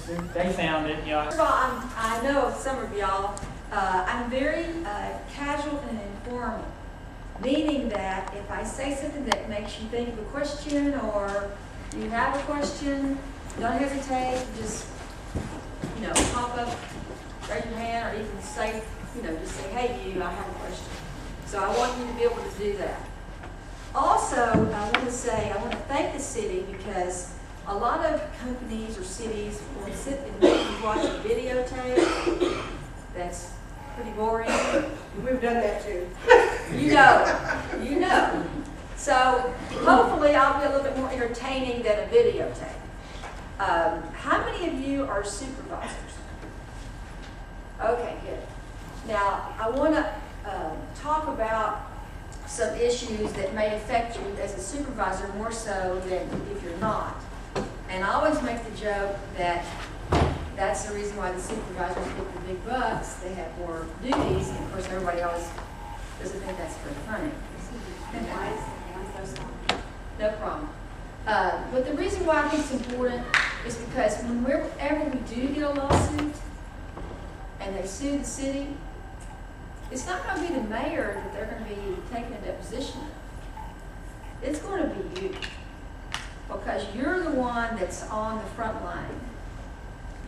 they found it, you know. First of all, I know some of y'all, I'm very casual and informal, meaning that if I say something that makes you think of a question or you have a question, don't hesitate, just, pop up, raise your hand, or even say, just say, hey, I have a question. So I want you to be able to do that. Also, I want to thank the city because a lot of companies or cities will sit and make you watch a videotape that's pretty boring. We've done that too. You know. So hopefully I'll be a little bit more entertaining than a videotape. How many of you are supervisors? Okay, good. Now, I want to talk about some issues that may affect you as a supervisor more so than if you're not. And I always make the joke that that's the reason why the supervisors get the big bucks. They have more duties, and of course everybody always doesn't think that's very funny. No problem. But the reason why I think it's important is because whenever we do get a lawsuit and they sue the city, it's not going to be the mayor that they're going to be taking a deposition of. It's going to be you. Because you're the one that's on the front line.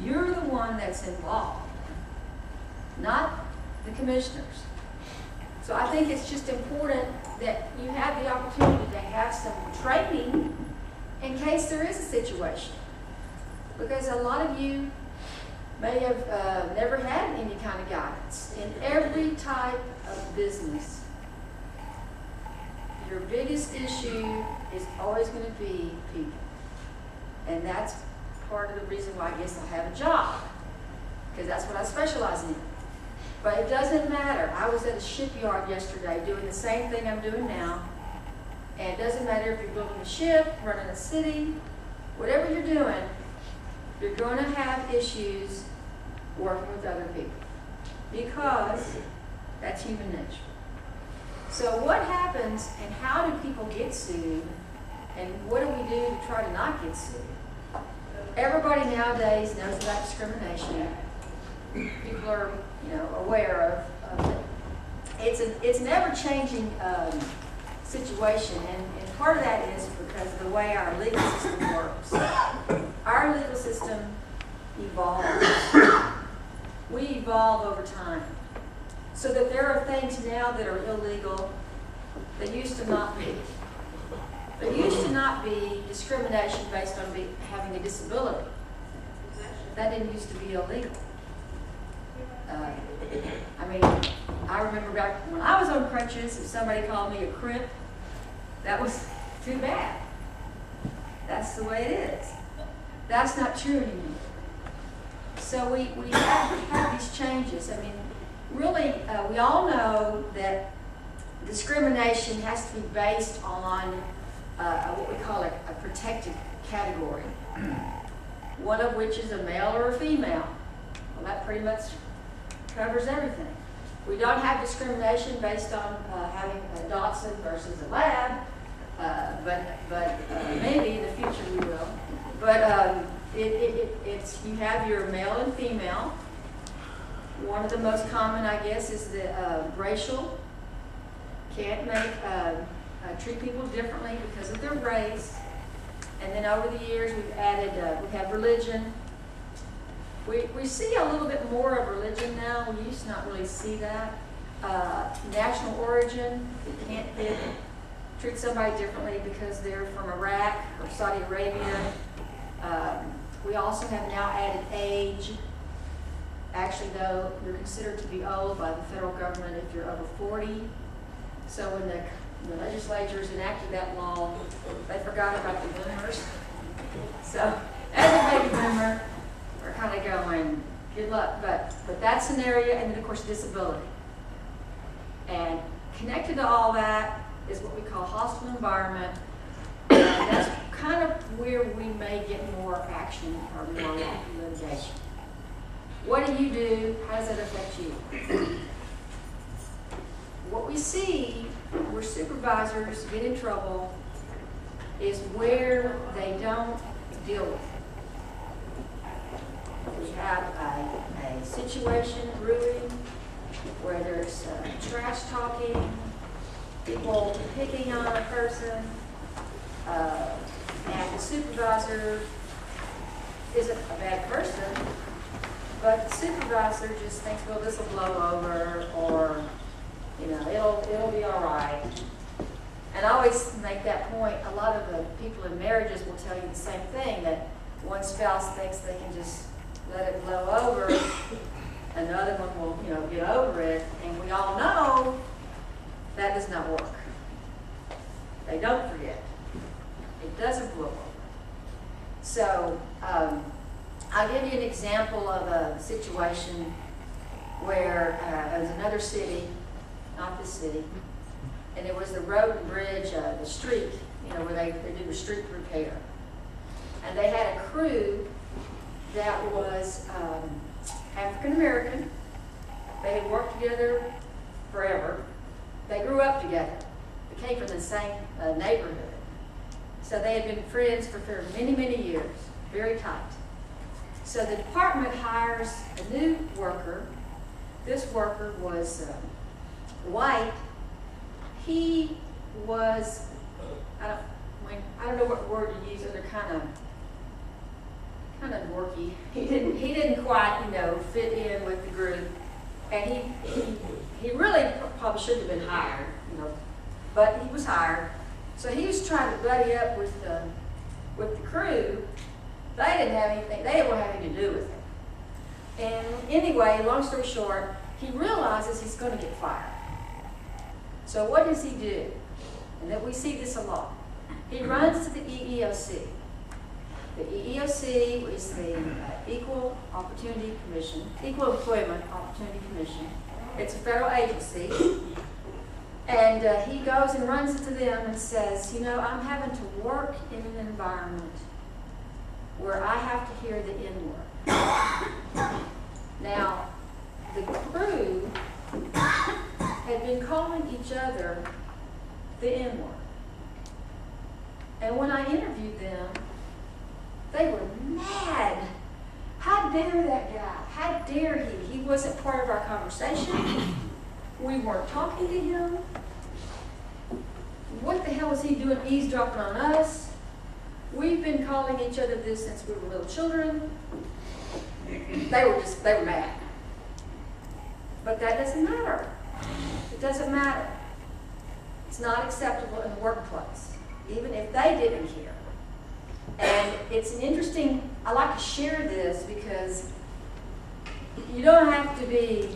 You're the one that's involved, not the commissioners. So I think it's just important that you have the opportunity to have some training in case there is a situation. Because a lot of you may have never had any kind of guidance. In every type of business, your biggest issue is always going to be people. And that's part of the reason why I guess I have a job, because that's what I specialize in. But it doesn't matter. I was at a shipyard yesterday doing the same thing I'm doing now. And it doesn't matter if you're building a ship, running a city, whatever you're doing, you're going to have issues working with other people, because that's human nature. So what happens and how do people get sued, and what do we do to try to not get sued? Everybody nowadays knows about discrimination. People are, aware of it. It's an ever-changing situation, and part of that is because of the way our legal system works. Our legal system evolves. We evolve over time. So that there are things now that are illegal that used to not be. There used to not be discrimination based on having a disability. That didn't used to be illegal. I remember back when I was on crutches, if somebody called me a crip, that was too bad. That's the way it is. That's not true anymore. So we have to have these changes. Really, we all know that discrimination has to be based on what we call a protected category, one of which is a male or a female. Well, that pretty much covers everything. We don't have discrimination based on having a Dotson versus a lab, but maybe in the future we will. But it's you have your male and female. One of the most common, I guess, is the racial. Can't treat people differently because of their race. And then over the years, we've added, we have religion. We see a little bit more of religion now. We used to not really see that. National origin. We can't treat somebody differently because they're from Iraq or Saudi Arabia. We also have now added age. Actually, though, you're considered to be old by the federal government if you're over 40. So when the legislatures enacted that law, they forgot about the boomers. So as a baby boomer, we're kind of going, good luck. But that's an area, and then of course disability. And connected to all that is what we call hostile environment. And that's kind of where we may get more action or more litigation. What do you do? How does that affect you? What we see where supervisors get in trouble is where they don't deal with it. have a situation brewing where there's trash talking, people picking on a person, and the supervisor isn't a bad person, but the supervisor just thinks, well, this will blow over, or, it'll be all right. And I always make that point. A lot of the people in marriages will tell you the same thing, that one spouse thinks they can just let it blow over, and the other one will, get over it. And we all know that does not work. They don't forget. It doesn't blow over. So I'll give you an example of a situation where it was another city, not this city, and it was the road and bridge, the street, where they do the street repair. And they had a crew that was African American. They had worked together forever. They grew up together. They came from the same neighborhood. So they had been friends for many, many years, very tight. So the department hires a new worker. This worker was white. He was, I don't know what word to use, they're kind of dorky. He didn't quite, fit in with the group. And he really probably shouldn't have been hired, but he was hired. So he was trying to buddy up with the crew. They didn't have anything, they didn't want to have anything to do with it. And anyway, long story short, he realizes he's going to get fired. So what does he do? And that we see this a lot. He runs to the EEOC. The EEOC is the Equal Employment Opportunity Commission. It's a federal agency. And he goes and runs into them and says, I'm having to work in an environment where I have to hear the N-word. Now, the crew had been calling each other the N-word. And when I interviewed them, they were mad. How dare that guy? How dare he? He wasn't part of our conversation. We weren't talking to him. What the hell was he doing eavesdropping on us? We've been calling each other this since we were little children. They were mad. But that doesn't matter. It doesn't matter. It's not acceptable in the workplace, even if they didn't care. And it's an interesting, I like to share this because you don't have to be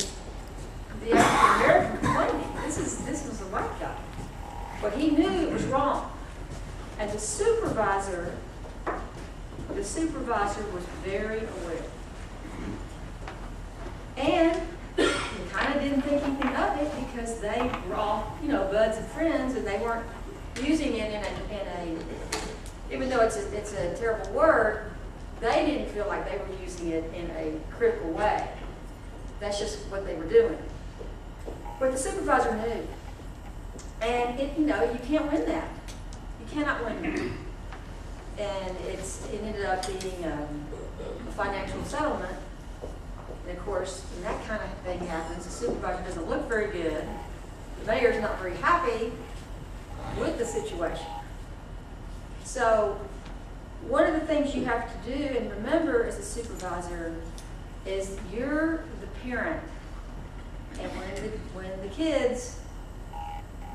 the African American complaining. This was a white guy. But he knew it was wrong. And the supervisor was very aware. And he kind of didn't think anything of it because they were all, buds and friends, and they weren't using it in a even though it's a terrible word, they didn't feel like they were using it in a critical way. That's just what they were doing. But the supervisor knew. And you can't win that. You cannot win that. And it ended up being a financial settlement. And of course, when that kind of thing happens, the supervisor doesn't look very good. The mayor's not very happy with the situation. So one of the things you have to do and remember as a supervisor is you're the parent. And when the kids,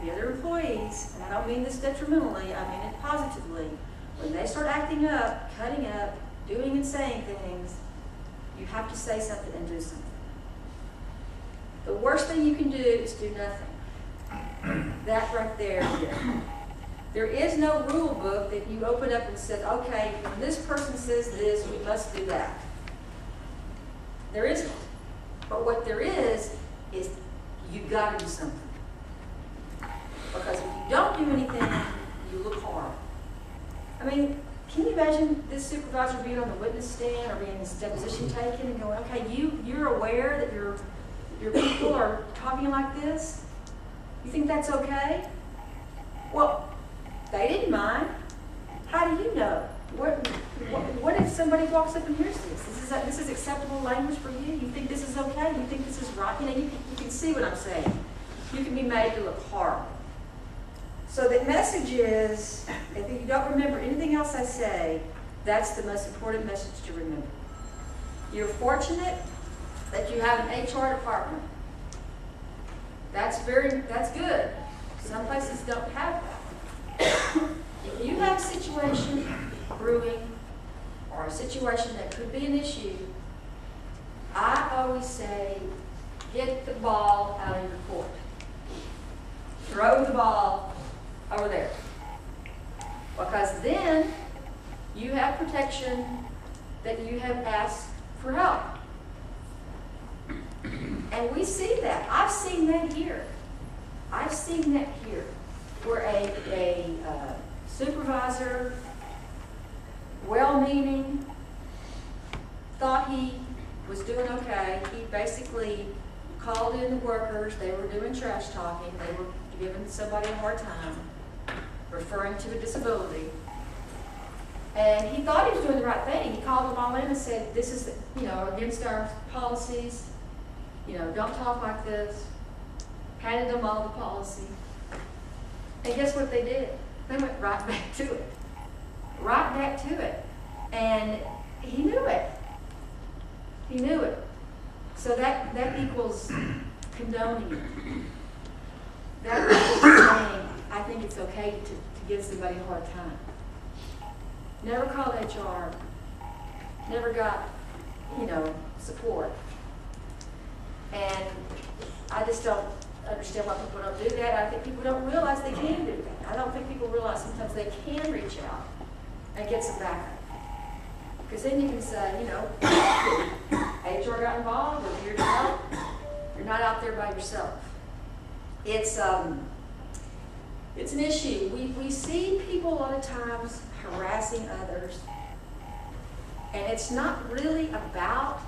the other employees, and I don't mean this detrimentally, I mean it positively, when they start acting up, cutting up, doing and saying things, you have to say something and do something. The worst thing you can do is do nothing. That right there. There is no rule book that you open up and says, okay, when this person says this, we must do that. There isn't. But what there is you've got to do something. Because if you don't do anything, you look horrible. I mean, can you imagine this supervisor being on the witness stand or being his deposition taken and going, okay, you're aware that your people are talking like this? You think that's okay? Well, they didn't mind. How do you know? What if somebody walks up and hears this? This is this is acceptable language for you? You think this is okay? You think this is right? You know, you can see what I'm saying. You can be made to look horrible. So the message is, if you don't remember anything else I say, that's the most important message to remember. You're fortunate that you have an HR department. That's good. Some places don't have that. If you have a situation brewing or a situation that could be an issue, I always say, get the ball out of your court. Throw the ball over there. Because then you have protection that you have asked for help. And we see that. I've seen that here. I've seen that here. Where a supervisor, well-meaning, thought he was doing okay. He basically called in the workers. They were doing trash talking. They were giving somebody a hard time, referring to a disability. And he thought he was doing the right thing. He called them all in and said, this is, against our policies. Don't talk like this. Handed them all the policy. And guess what they did? They went right back to it. Right back to it. And he knew it. He knew it. So that equals condoning it. That equals saying, I think it's okay to give somebody a hard time. Never called HR. Never got, support. And I just don't understand why people don't do that. I think people don't realize they can do that. I don't think people realize sometimes they can reach out and get some backup. Because then you can say, HR got involved, or you're not out there by yourself. It's an issue. We see people a lot of times harassing others, and it's not really about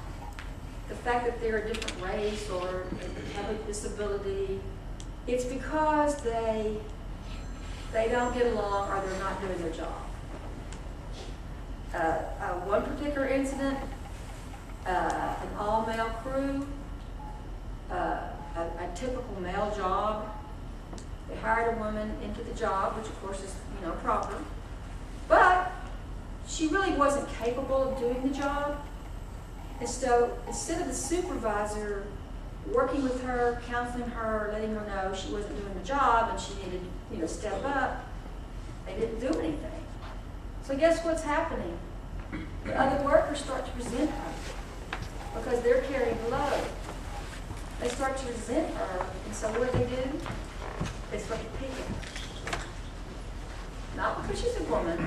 the fact that they're a different race or have a disability. It's because they don't get along or they're not doing their job. One particular incident, an all-male crew, a typical male job. They hired a woman into the job, which of course is proper, but she really wasn't capable of doing the job. And so instead of the supervisor working with her, counseling her, letting her know she wasn't doing the job and she needed to step up, they didn't do anything. So guess what's happening? The other workers start to resent her because they're carrying the load. They start to resent her, and so what do? They start to pick her. Not because she's a woman,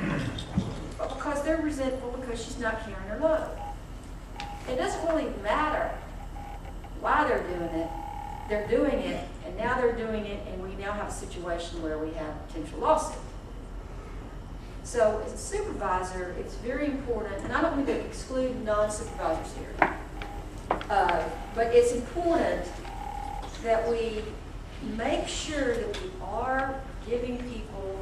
but because they're resentful because she's not carrying her load. It doesn't really matter why they're doing it. They're doing it, and now they're doing it, and we now have a situation where we have a potential lawsuit. So as a supervisor, it's very important, and I don't mean to exclude non-supervisors here, but it's important that we make sure that we are giving people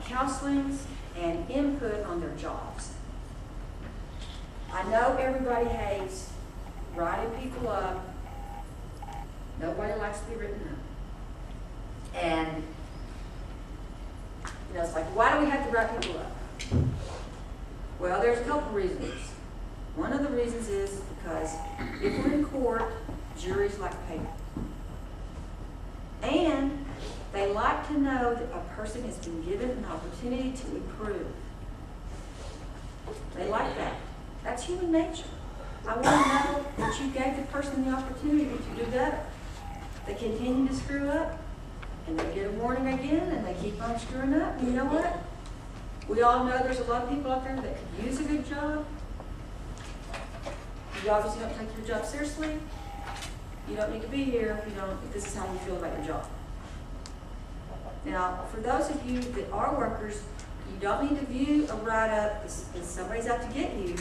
counseling and input on their jobs. I know everybody hates writing people up. Nobody likes to be written up. And it's like, why do we have to write people up? Well, there's a couple reasons. One of the reasons is because if we're in court, juries like paper. And they like to know that a person has been given an opportunity to improve. They like that. That's human nature. I want to know that you gave the person the opportunity to do better. They continue to screw up, and they get a warning again, and they keep on screwing up. And you know what? We all know there's a lot of people out there that could use a good job. You obviously don't take your job seriously. You don't need to be here if this is how you feel about your job. Now, for those of you that are workers, you don't need to view a write-up as somebody's out to get you,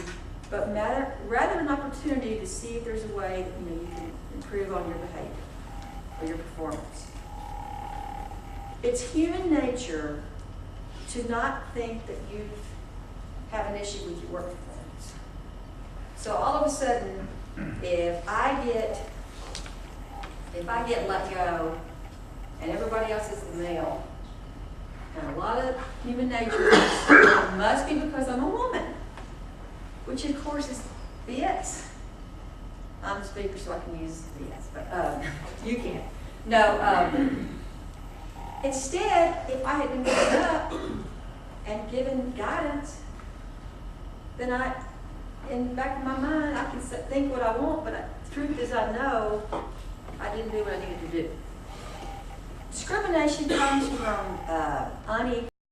but rather an opportunity to see if there's a way that you can improve on your behavior or your performance. It's human nature to not think that you have an issue with your work performance. So all of a sudden, if I get let go and everybody else is the male, and a lot of human nature is, it must be because I'm a woman, which of course is BS. I'm the speaker, so I can use BS, but you can't. No, instead, if I had been given up and given guidance, then in the back of my mind, I can think what I want, but the truth is I know I didn't do what I needed to do. Discrimination comes from unequal